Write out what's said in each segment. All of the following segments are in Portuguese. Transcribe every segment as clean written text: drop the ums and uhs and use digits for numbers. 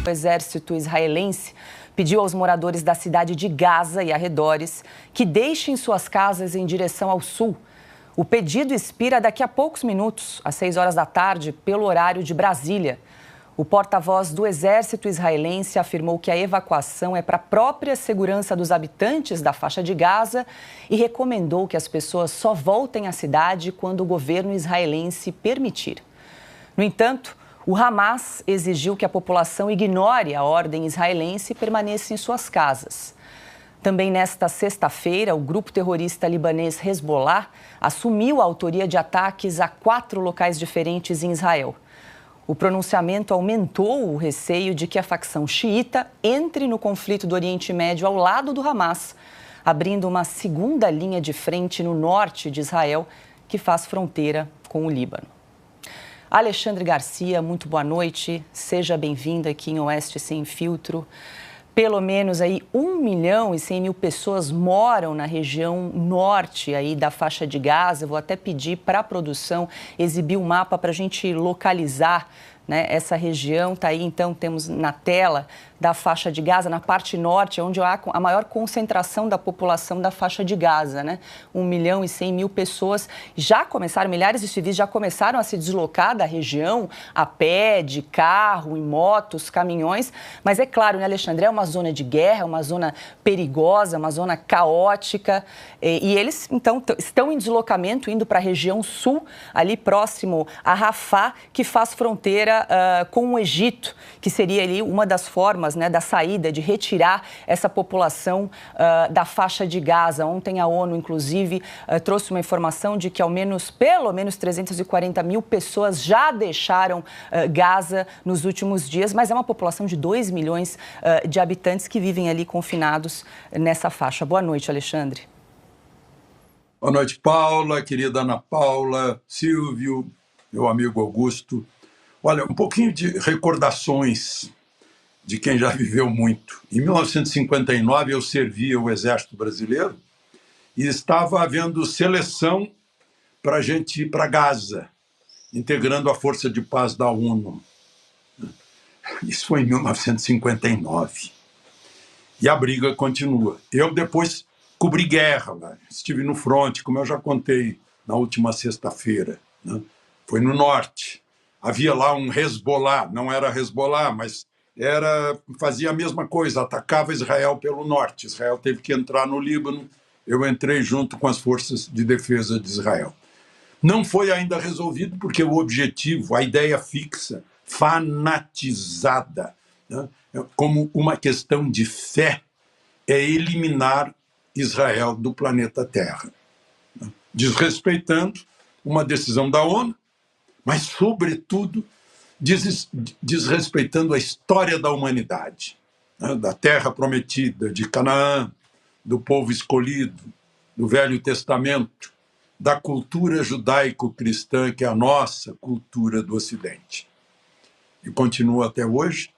O exército israelense pediu aos moradores da cidade de Gaza e arredores que deixem suas casas em direção ao sul. O pedido expira daqui a poucos minutos, às 6 horas da tarde, pelo horário de Brasília. O porta-voz do exército israelense afirmou que a evacuação é para a própria segurança dos habitantes da faixa de Gaza e recomendou que as pessoas só voltem à cidade quando o governo israelense permitir. No entanto, o Hamas exigiu que a população ignore a ordem israelense e permaneça em suas casas. Também nesta sexta-feira, o grupo terrorista libanês Hezbollah assumiu a autoria de ataques a 4 locais diferentes em Israel. O pronunciamento aumentou o receio de que a facção xiita entre no conflito do Oriente Médio ao lado do Hamas, abrindo uma segunda linha de frente no norte de Israel, que faz fronteira com o Líbano. Alexandre Garcia, muito boa noite. Seja bem-vindo aqui em Oeste Sem Filtro. Pelo menos aí 1.100.000 pessoas moram na região norte aí da faixa de Gaza. Eu vou até pedir para a produção exibir um mapa para a gente localizar, né, essa região. Está aí, então, temos na tela da faixa de Gaza, na parte norte, onde há a maior concentração da população da faixa de Gaza, né? 1.100.000 pessoas já começaram, milhares de civis já começaram a se deslocar da região a pé, de carro, em motos, caminhões. Mas é claro, né, Alexandre, é uma zona de guerra, é uma zona perigosa, uma zona caótica. E eles, então, estão em deslocamento, indo para a região sul, ali próximo a Rafah, que faz fronteira com o Egito, que seria ali uma das formas, né, da saída, de retirar essa população da faixa de Gaza. Ontem a ONU, inclusive, trouxe uma informação de que pelo menos 340.000 pessoas já deixaram Gaza nos últimos dias, mas é uma população de 2 milhões de habitantes que vivem ali confinados nessa faixa. Boa noite, Alexandre. Boa noite, Paula, querida Ana Paula, Silvio, meu amigo Augusto. Olha, um pouquinho de recordações de quem já viveu muito. Em 1959, eu servia o Exército Brasileiro e estava havendo seleção para a gente ir para Gaza, integrando a Força de Paz da ONU. Isso foi em 1959. E a briga continua. Eu depois cobri guerra, né? Estive no fronte, como eu já contei na última sexta-feira, né? Foi no norte. Havia lá um Hezbollah, não era Hezbollah, mas fazia a mesma coisa, atacava Israel pelo norte. Israel teve que entrar no Líbano, eu entrei junto com as forças de defesa de Israel. Não foi ainda resolvido porque o objetivo, a ideia fixa, fanatizada, né, como uma questão de fé, é eliminar Israel do planeta Terra, né, desrespeitando uma decisão da ONU, mas, sobretudo, desrespeitando a história da humanidade, né, da terra prometida, de Canaã, do povo escolhido, do Velho Testamento, da cultura judaico-cristã, que é a nossa cultura do Ocidente. E continua até hoje,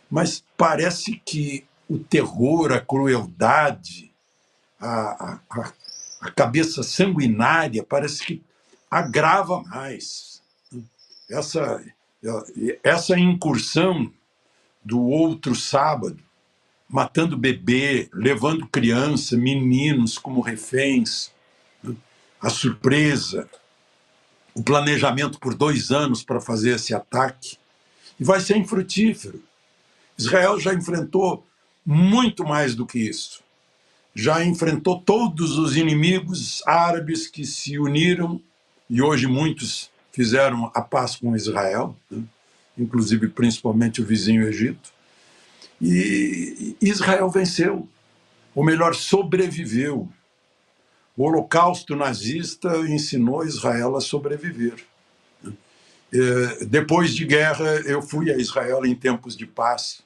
mas parece que o terror, a crueldade, a cabeça sanguinária, parece que agrava mais. Essa incursão do outro sábado, matando bebê, levando criança, meninos como reféns, né? A surpresa, o planejamento por 2 anos para fazer esse ataque, e vai ser infrutífero. Israel já enfrentou muito mais do que isso. Já enfrentou todos os inimigos árabes que se uniram, e hoje muitos fizeram a paz com Israel, né? Inclusive principalmente o vizinho Egito. E Israel venceu, ou melhor, sobreviveu. O Holocausto nazista ensinou Israel a sobreviver. Depois de guerra, eu fui a Israel em tempos de paz.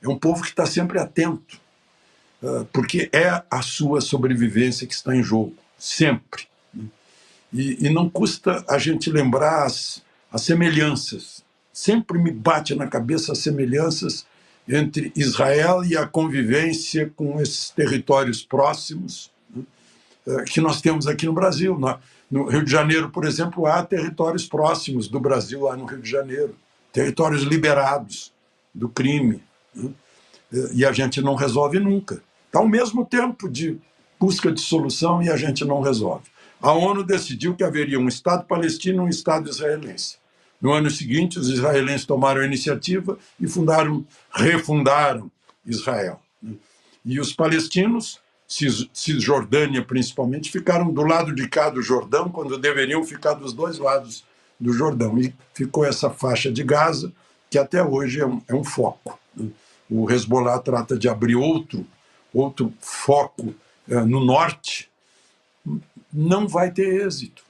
É um povo que está sempre atento, porque é a sua sobrevivência que está em jogo, sempre. E não custa a gente lembrar as semelhanças. Sempre me bate na cabeça as semelhanças entre Israel e a convivência com esses territórios próximos, né, que nós temos aqui no Brasil. No Rio de Janeiro, por exemplo, há territórios próximos do Brasil, lá no Rio de Janeiro, territórios liberados, do crime, né? E a gente não resolve nunca. Está ao mesmo tempo de busca de solução e a gente não resolve. A ONU decidiu que haveria um Estado palestino e um Estado israelense. No ano seguinte, os israelenses tomaram a iniciativa e refundaram Israel. E os palestinos, Cisjordânia principalmente, ficaram do lado de cá do Jordão, quando deveriam ficar dos dois lados do Jordão. E ficou essa faixa de Gaza, que até hoje é um foco. O Hezbollah trata de abrir outro foco no norte. Não vai ter êxito,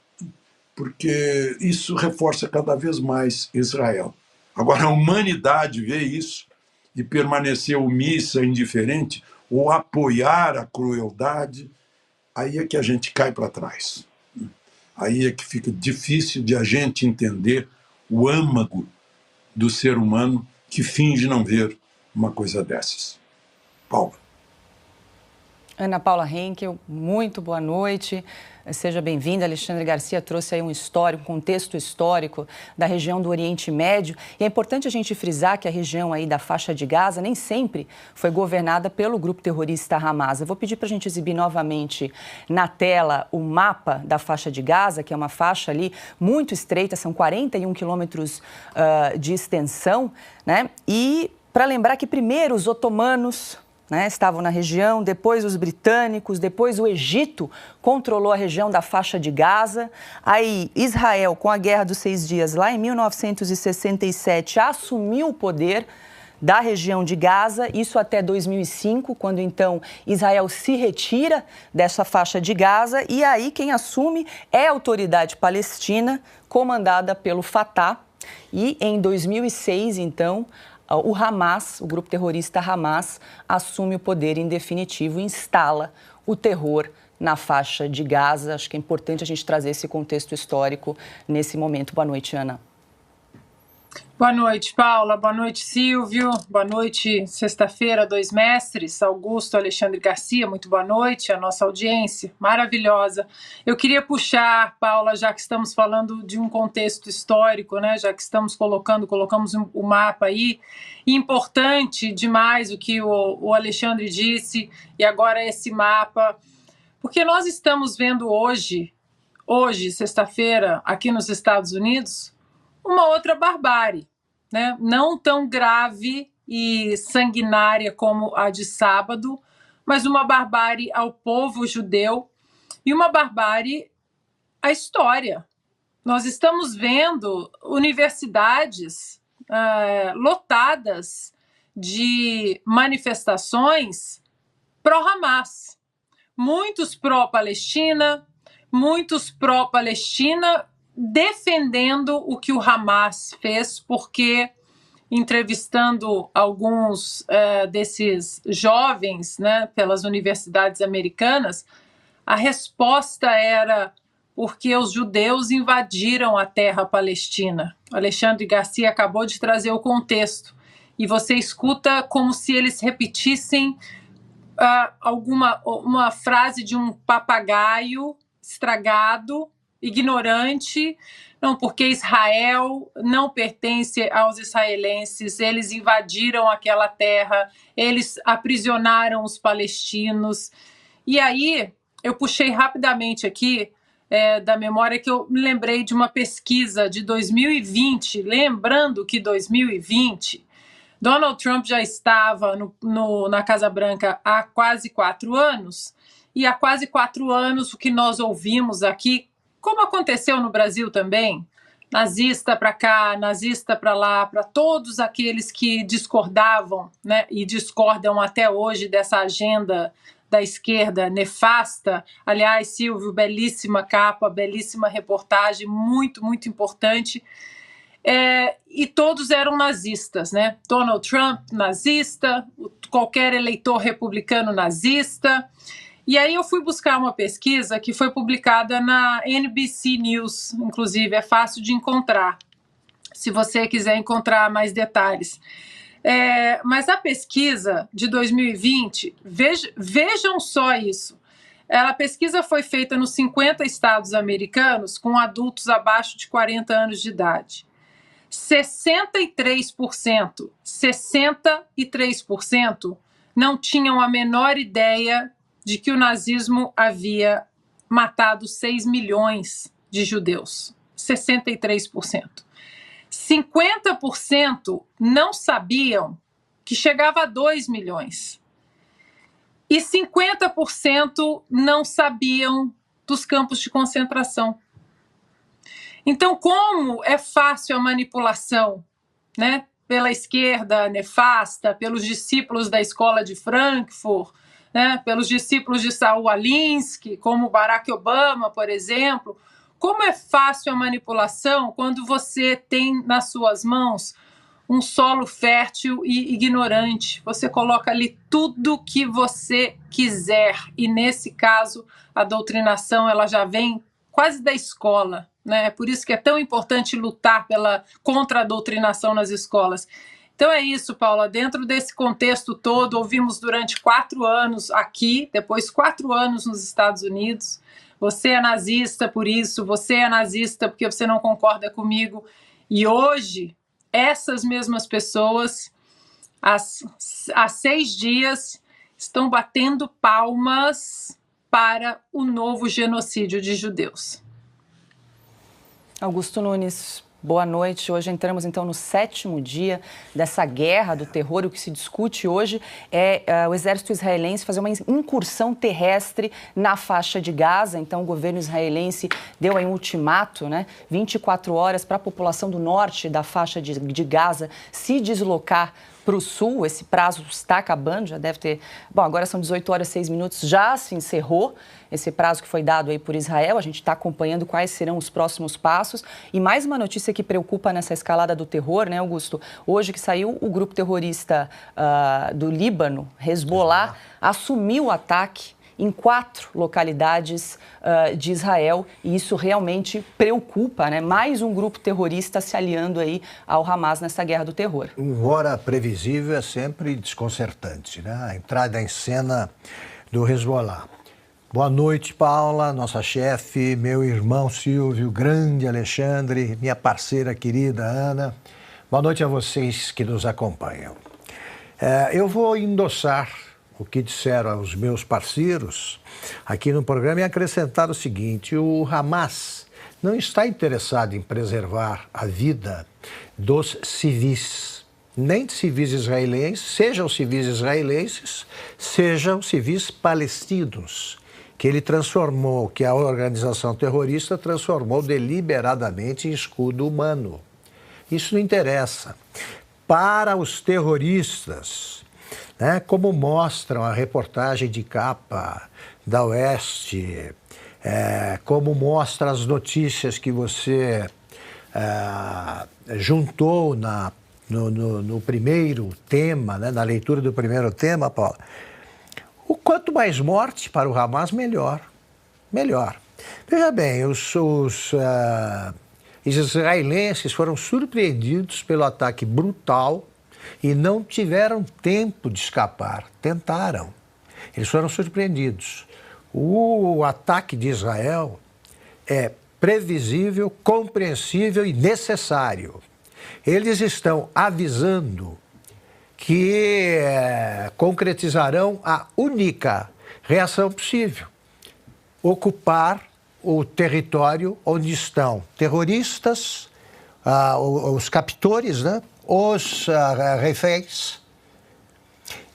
porque isso reforça cada vez mais Israel. Agora, a humanidade vê isso e permanecer omissa, indiferente, ou apoiar a crueldade, aí é que a gente cai para trás. Aí é que fica difícil de a gente entender o âmago do ser humano que finge não ver uma coisa dessas. Paula. Ana Paula Henkel, muito boa noite. Seja bem-vinda. Alexandre Garcia trouxe aí um contexto histórico da região do Oriente Médio. E é importante a gente frisar que a região aí da faixa de Gaza nem sempre foi governada pelo grupo terrorista Hamas. Eu vou pedir para a gente exibir novamente na tela o mapa da faixa de Gaza, que é uma faixa ali muito estreita, são 41 quilômetros de extensão, né? E para lembrar que primeiro os otomanos, né, estavam na região, depois os britânicos, depois o Egito controlou a região da faixa de Gaza. Aí Israel, com a Guerra dos 6 Dias, lá em 1967, assumiu o poder da região de Gaza, isso até 2005, quando então Israel se retira dessa faixa de Gaza, e aí quem assume é a Autoridade Palestina, comandada pelo Fatah, e em 2006, então, o Hamas, o grupo terrorista Hamas, assume o poder em definitivo e instala o terror na faixa de Gaza. Acho que é importante a gente trazer esse contexto histórico nesse momento. Boa noite, Ana. Boa noite, Paula. Boa noite, Silvio. Boa noite, sexta-feira, dois mestres, Augusto, Alexandre Garcia. Muito boa noite, a nossa audiência maravilhosa. Eu queria puxar, Paula, já que estamos falando de um contexto histórico, né? Já que colocamos o mapa aí. Importante demais o que o Alexandre disse, e agora esse mapa, porque nós estamos vendo hoje, sexta-feira, aqui nos Estados Unidos, uma outra barbárie, né? Não tão grave e sanguinária como a de sábado, mas uma barbárie ao povo judeu e uma barbárie à história. Nós estamos vendo universidades lotadas de manifestações pró-Hamas. Muitos pró-Palestina, defendendo o que o Hamas fez, porque, entrevistando alguns desses jovens, né, pelas universidades americanas, a resposta era porque os judeus invadiram a terra palestina. Alexandre Garcia acabou de trazer o contexto, e você escuta como se eles repetissem uma frase de um papagaio estragado, ignorante, não, porque Israel não pertence aos israelenses, eles invadiram aquela terra, eles aprisionaram os palestinos. E aí, eu puxei rapidamente aqui da memória que eu me lembrei de uma pesquisa de 2020, lembrando que 2020, Donald Trump já estava na Casa Branca há quase 4 anos, e há quase 4 anos o que nós ouvimos aqui, como aconteceu no Brasil também, nazista para cá, nazista para lá, para todos aqueles que discordavam, né, e discordam até hoje dessa agenda da esquerda nefasta. Aliás, Silvio, belíssima capa, belíssima reportagem, muito, muito importante. E todos eram nazistas, né? Donald Trump, nazista, qualquer eleitor republicano nazista. E aí eu fui buscar uma pesquisa que foi publicada na NBC News, inclusive, é fácil de encontrar, se você quiser encontrar mais detalhes. Mas a pesquisa de 2020, vejam só isso, a pesquisa foi feita nos 50 estados americanos com adultos abaixo de 40 anos de idade. 63% não tinham a menor ideia de que o nazismo havia matado 6 milhões de judeus. 63%. 50% não sabiam que chegava a 2 milhões. E 50% não sabiam dos campos de concentração. Então, como é fácil a manipulação, né? Pela esquerda nefasta, pelos discípulos da escola de Frankfurt, né? Pelos discípulos de Saul Alinsky, como Barack Obama, por exemplo. Como é fácil a manipulação quando você tem nas suas mãos um solo fértil e ignorante. Você coloca ali tudo que você quiser. E, nesse caso, a doutrinação ela já vem quase da escola, né? Por isso que é tão importante lutar contra a doutrinação nas escolas. Então é isso, Paula. Dentro desse contexto todo, ouvimos durante 4 anos aqui, depois 4 anos nos Estados Unidos. Você é nazista por isso, você é nazista porque você não concorda comigo. E hoje, essas mesmas pessoas, há 6 dias, estão batendo palmas para o novo genocídio de judeus. Augusto Nunes, boa noite. Hoje entramos, então, no 7º dia dessa guerra do terror. O que se discute hoje é o exército israelense fazer uma incursão terrestre na faixa de Gaza. Então, o governo israelense deu aí um ultimato, né? 24 horas para a população do norte da faixa de Gaza se deslocar para o sul. Esse prazo está acabando, já deve ter... Bom, agora são 18 horas e 6 minutos, já se encerrou esse prazo que foi dado aí por Israel. A gente está acompanhando quais serão os próximos passos. E mais uma notícia que preocupa nessa escalada do terror, né, Augusto? Hoje que saiu o grupo terrorista do Líbano, Hezbollah, assumiu o ataque em 4 localidades de Israel, e isso realmente preocupa, né? Mais um grupo terrorista se aliando aí ao Hamas nessa guerra do terror. Embora previsível, é sempre desconcertante, né? A entrada em cena do Hezbollah. Boa noite, Paula, nossa chefe, meu irmão Silvio, grande Alexandre, minha parceira querida Ana. Boa noite a vocês que nos acompanham. Eu vou endossar o que disseram aos meus parceiros aqui no programa e acrescentar o seguinte: o Hamas não está interessado em preservar a vida dos civis, nem de civis israelenses, sejam civis israelenses, sejam civis palestinos, que ele transformou, que a organização terrorista transformou deliberadamente em escudo humano. Isso não interessa. Para os terroristas, né, como mostram a reportagem de capa da Oeste, como mostra as notícias que você juntou no primeiro tema, né, na leitura do primeiro tema, Paula, o quanto mais morte para o Hamas, melhor. Melhor. Veja bem, os israelenses foram surpreendidos pelo ataque brutal e não tiveram tempo de escapar. Tentaram. Eles foram surpreendidos. O ataque de Israel é previsível, compreensível e necessário. Eles estão avisando que concretizarão a única reação possível: ocupar o território onde estão terroristas, os captores, né? Os reféns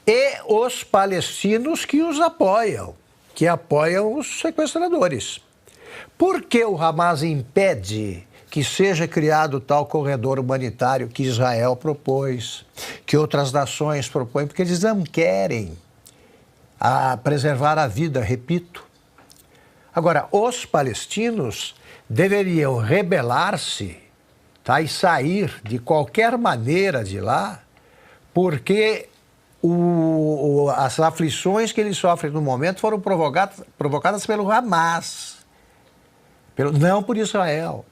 e os palestinos que os apoiam, que apoiam os sequestradores. Por que o Hamas impede que seja criado tal corredor humanitário que Israel propôs, que outras nações propõem? Porque eles não querem preservar a vida, repito. Agora, os palestinos deveriam rebelar-se, tá, e sair de qualquer maneira de lá, porque as aflições que eles sofrem no momento foram provocadas pelo Hamas, não por Israel.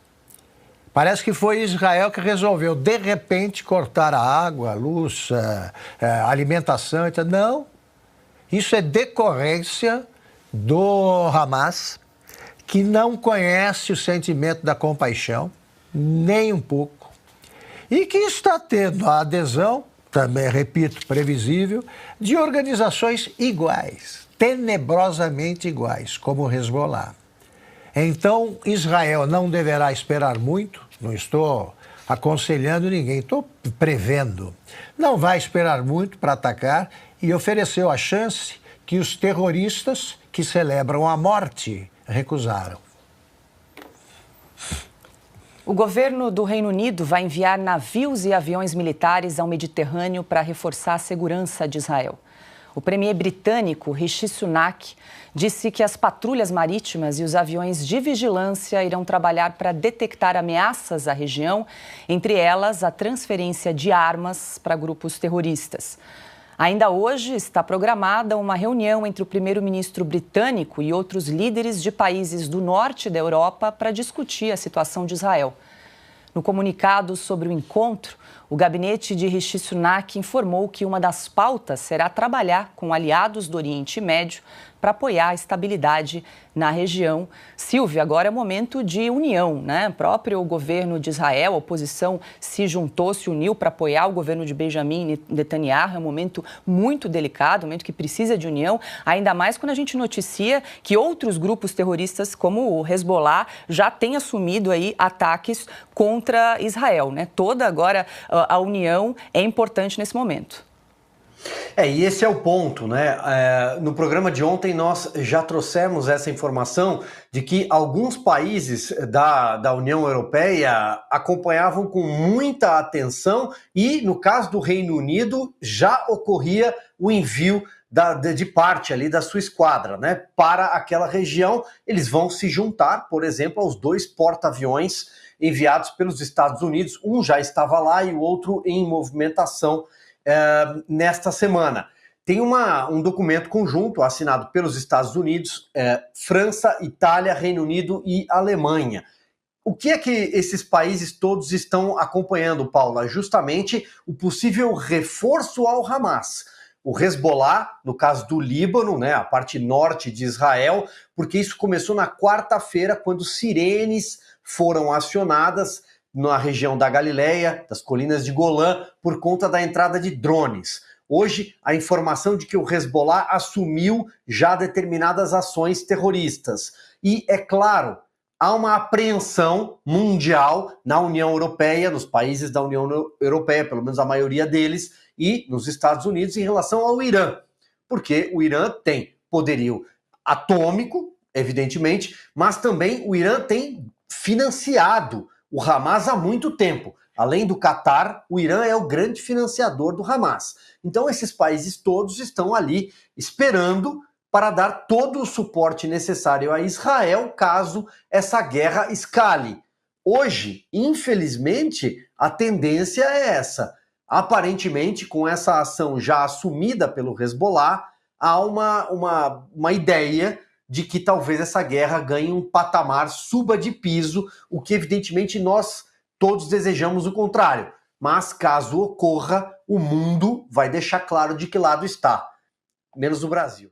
Parece que foi Israel que resolveu, de repente, cortar a água, a luz, a alimentação. Não, isso é decorrência do Hamas, que não conhece o sentimento da compaixão, nem um pouco, e que está tendo a adesão, também repito, previsível, de organizações iguais, tenebrosamente iguais, como o Hezbollah. Então, Israel não deverá esperar muito, não estou aconselhando ninguém, estou prevendo. Não vai esperar muito para atacar e ofereceu a chance que os terroristas que celebram a morte recusaram. O governo do Reino Unido vai enviar navios e aviões militares ao Mediterrâneo para reforçar a segurança de Israel. O premier britânico Rishi Sunak disse que as patrulhas marítimas e os aviões de vigilância irão trabalhar para detectar ameaças à região, entre elas a transferência de armas para grupos terroristas. Ainda hoje está programada uma reunião entre o primeiro-ministro britânico e outros líderes de países do norte da Europa para discutir a situação de Israel. No comunicado sobre o encontro, o gabinete de Rishi Sunak informou que uma das pautas será trabalhar com aliados do Oriente Médio para apoiar a estabilidade na região. Silvia, agora é momento de união, né? O próprio governo de Israel, a oposição se juntou, se uniu para apoiar o governo de Benjamin Netanyahu. É um momento muito delicado, um momento que precisa de união, ainda mais quando a gente noticia que outros grupos terroristas, como o Hezbollah, já têm assumido aí ataques contra Israel, né? Toda agora a união é importante nesse momento. E esse é o ponto, né? No programa de ontem nós já trouxemos essa informação de que alguns países da União Europeia acompanhavam com muita atenção e, no caso do Reino Unido, já ocorria o envio de parte ali da sua esquadra, né? Para aquela região, eles vão se juntar, por exemplo, aos 2 porta-aviões enviados pelos Estados Unidos. Um já estava lá e o outro em movimentação nesta semana. Tem um documento conjunto assinado pelos Estados Unidos, França, Itália, Reino Unido e Alemanha. O que é que esses países todos estão acompanhando, Paula? Justamente o possível reforço ao Hamas. O Hezbollah, no caso do Líbano, né, a parte norte de Israel, porque isso começou na quarta-feira, quando sirenes foram acionadas na região da Galileia, das colinas de Golã, por conta da entrada de drones. Hoje, a informação de que o Hezbollah assumiu já determinadas ações terroristas. E, é claro, há uma apreensão mundial na União Europeia, nos países da União Europeia, pelo menos a maioria deles, e nos Estados Unidos em relação ao Irã. Porque o Irã tem poderio atômico, evidentemente, mas também o Irã tem financiado o Hamas há muito tempo. Além do Catar, o Irã é o grande financiador do Hamas. Então esses países todos estão ali esperando para dar todo o suporte necessário a Israel caso essa guerra escale. Hoje, infelizmente, a tendência é essa. Aparentemente, com essa ação já assumida pelo Hezbollah, há uma ideia de que talvez essa guerra ganhe um patamar, suba de piso, o que evidentemente nós todos desejamos o contrário. Mas caso ocorra, o mundo vai deixar claro de que lado está, menos o Brasil.